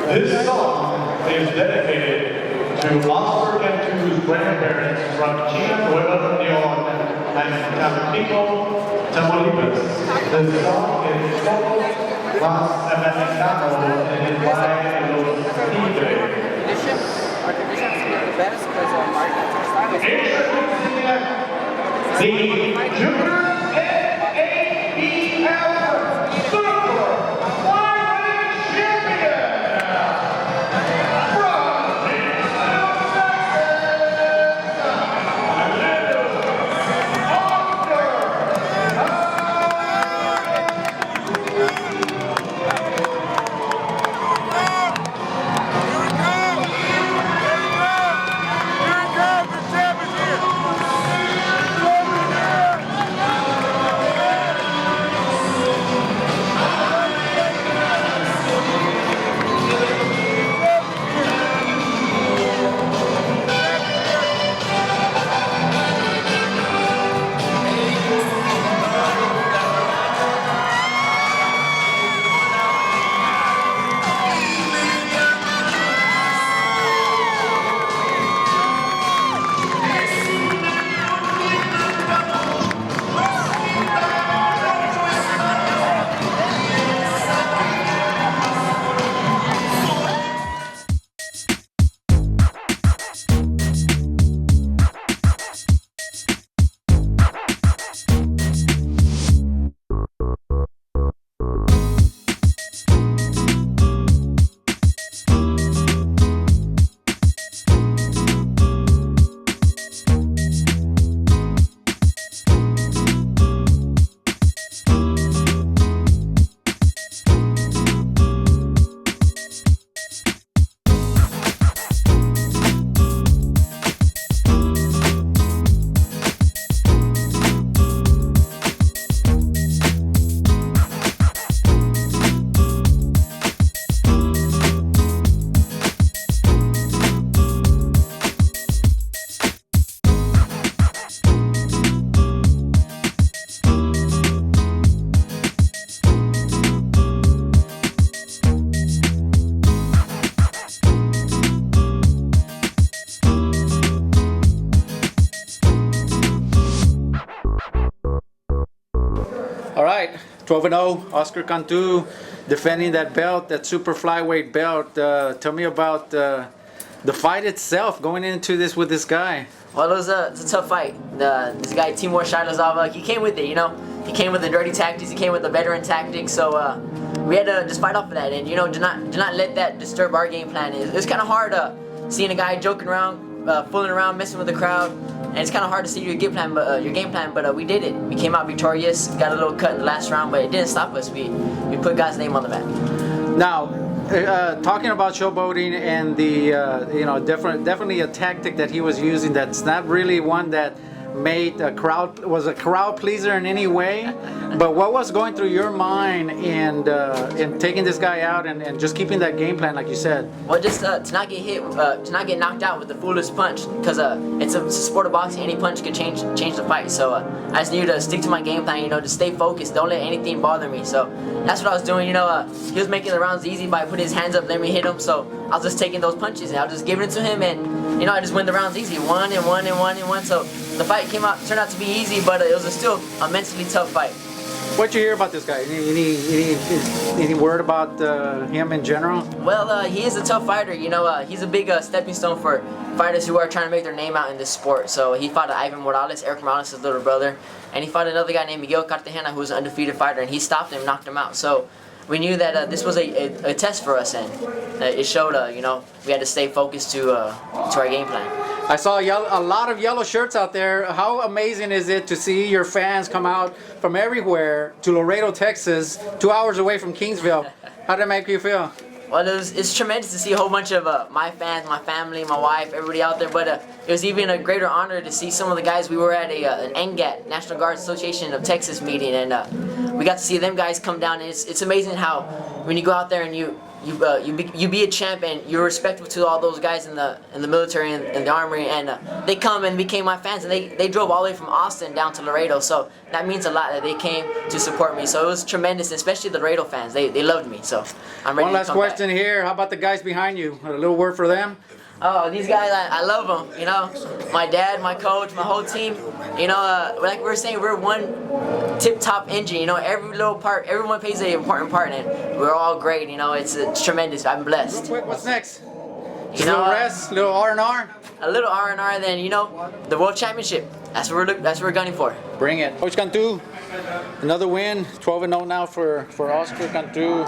This song is dedicated to Oscar Cantu's grandparents from Chihuahua, New York, and Tampico, Tamaulipas. The song is called Los Americanos and is by Los Tigres. Introducing the Junior NABL Super Flyweight Champion from Laredo, All right, 12-0, Oscar Cantu defending that belt, that super flyweight belt. Tell me about the fight itself, going into this with this guy. Well, it's a tough fight. This guy, Timur Shailozava, he came with it, you know. He came with the dirty tactics, he came with the veteran tactics, so we had to just fight off of that and, you know, do not let that disturb our game plan. It's kind of hard seeing a guy joking around, fooling around, messing with the crowd, and it's kind of hard to see your game plan, but we did it. We came out victorious, got a little cut in the last round, but it didn't stop us. We put God's name on the map. Now, talking about showboating and the you know, definitely a tactic that he was using that's not really one that made a crowd pleaser in any way. But what was going through your mind in taking this guy out and just keeping that game plan like you said? Well, just to not get hit, to not get knocked out with the foolish punch, because it's a sport of boxing. Any punch could change the fight. So I just knew to stick to my game plan. You know, to stay focused. Don't let anything bother me. So that's what I was doing. You know, he was making the rounds easy by putting his hands up, letting me hit him. So I was just taking those punches and I was just giving it to him, and you know, I just win the rounds easy, one and one and one and one. So the fight turned out to be easy, but it was still a mentally tough fight. What'd you hear about this guy? Any word about him in general? Well, he is a tough fighter. You know, he's a big stepping stone for fighters who are trying to make their name out in this sport. So he fought Ivan Morales, Eric Morales' little brother, and he fought another guy named Miguel Cartagena, who was an undefeated fighter, and he stopped him, knocked him out. So we knew that this was a test for us, and it showed, you know, we had to stay focused to our game plan. I saw a lot of yellow shirts out there. How amazing is it to see your fans come out from everywhere to Laredo, Texas, 2 hours away from Kingsville? How did that make you feel? Well, it's tremendous to see a whole bunch of my fans, my family, my wife, everybody out there. But it was even a greater honor to see some of the guys. We were at an NGAT, National Guard Association of Texas meeting, and we got to see them guys come down. And it's amazing how when you go out there and you be a champ and you're respectful to all those guys in the military and the army, and they come and became my fans, and they drove all the way from Austin down to Laredo. So that means a lot that they came to support me. So it was tremendous, especially the Laredo fans. They loved me. So I'm ready to come back. in here. How about the guys behind you? A little word for them? Oh, these guys, I love them, you know. My dad, my coach, my whole team. You know, like we were saying, we're one tip-top engine, you know. Every little part, everyone plays an important part in it. We're all great, you know. It's tremendous. I'm blessed. What's next? You Little know, rest, little R&R? a little R&R, then, you know, the World Championship. That's what we're gunning for. Bring it. Coach Cantu, another win, 12-0 now for Oscar Cantu.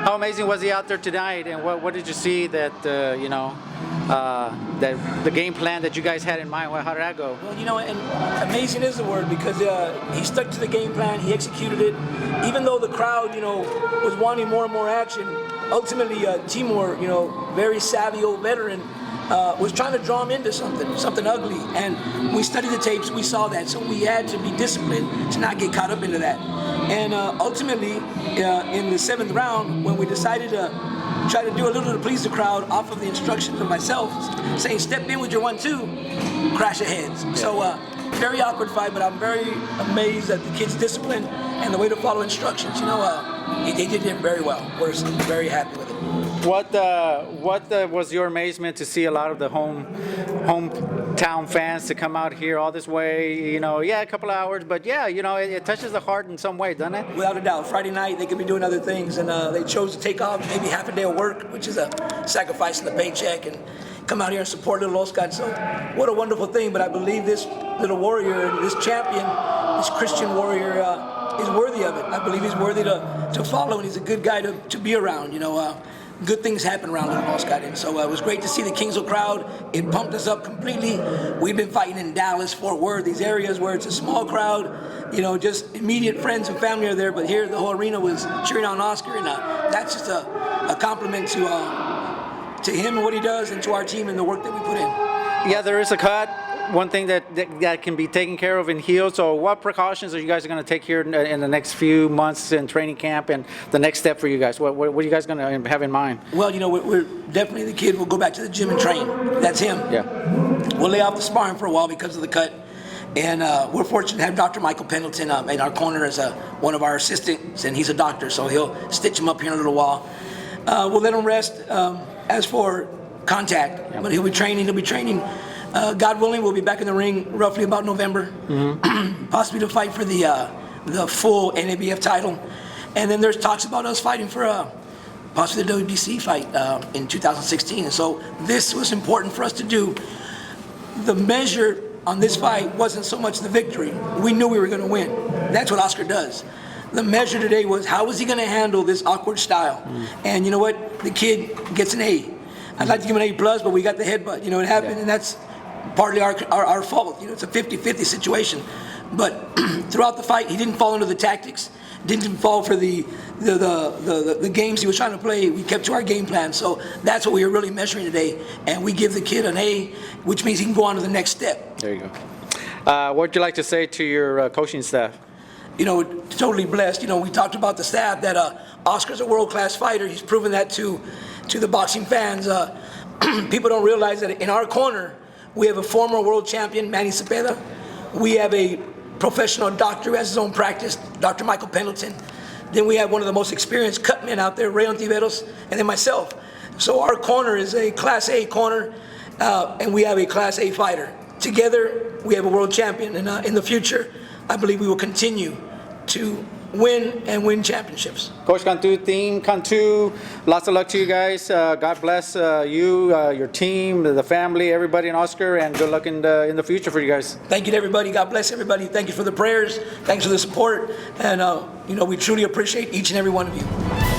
How amazing was he out there tonight, and what did you see that that the game plan that you guys had in mind? How did that go? Well, you know, and amazing is the word, because he stuck to the game plan, he executed it. Even though the crowd, you know, was wanting more and more action, ultimately Timur, you know, very savvy old veteran, was trying to draw him into something ugly. And we studied the tapes, we saw that, so we had to be disciplined to not get caught up into that. And ultimately, in the 7th round, when we decided to try to do a little to please the crowd off of the instructions of myself, saying step in with your 1-2, crash of heads. So very awkward fight, but I'm very amazed at the kid's discipline and the way to follow instructions. You know, he did it very well. We're very happy with it. What was your amazement to see a lot of the hometown fans to come out here all this way? You know, yeah, a couple of hours, but yeah, you know, it touches the heart in some way, doesn't it? Without a doubt. Friday night, they could be doing other things, and they chose to take off maybe half a day of work, which is a sacrifice in the paycheck, and come out here and support little Oscar. So what a wonderful thing, but I believe this little warrior, this champion, this Christian warrior is worthy of it. I believe he's worthy to follow, and he's a good guy to be around, you know. Good things happen around Little Oscar, and so it was great to see the Kingsville crowd. It pumped us up completely. We've been fighting in Dallas, Fort Worth, these areas where it's a small crowd, you know, just immediate friends and family are there, but here the whole arena was cheering on Oscar, and that's just a compliment to him and what he does, and to our team and the work that we put in. Yeah, there is a cut. One thing that can be taken care of and healed. So what precautions are you guys going to take here in the next few months in training camp, and the next step for you guys? What are you guys going to have in mind? Well, you know, we're definitely, the kid will go back to the gym and train. That's him. Yeah. We'll lay off the sparring for a while because of the cut. And we're fortunate to have Dr. Michael Pendleton in our corner as one of our assistants, and he's a doctor, so he'll stitch him up here in a little while. We'll let him rest. As for contact, but he'll be training. God willing, we'll be back in the ring roughly about November, possibly to fight for the full NABF title. And then there's talks about us fighting for possibly the WBC fight in 2016. And so this was important for us to do. The measure on this fight wasn't so much the victory. We knew we were going to win. That's what Oscar does. The measure today was, how was he going to handle this awkward style? And you know what? The kid gets an A. I'd like to give him an A+, but we got the headbutt. You know, it happened, and that's partly our fault. You know, it's a 50-50 situation. But throughout the fight, he didn't fall into the tactics, didn't fall for the games he was trying to play. We kept to our game plan. So that's what we were really measuring today. And we give the kid an A, which means he can go on to the next step. There you go. What would you like to say to your coaching staff? You know, totally blessed. You know, we talked about the staff, that Oscar's a world-class fighter. He's proven that to the boxing fans. People don't realize that in our corner, we have a former world champion, Manny Cepeda. We have a professional doctor who has his own practice, Dr. Michael Pendleton. Then we have one of the most experienced cut men out there, Ray Ontiveros, and then myself. So our corner is a Class A corner, and we have a Class A fighter. Together, we have a world champion, and in the future, I believe we will continue to win championships. Coach Cantu, Team Cantu, lots of luck to you guys. God bless you, your team, the family, everybody in Oscar, and good luck in the future for you guys. Thank you to everybody. God bless everybody. Thank you for the prayers. Thanks for the support. And, you know, we truly appreciate each and every one of you.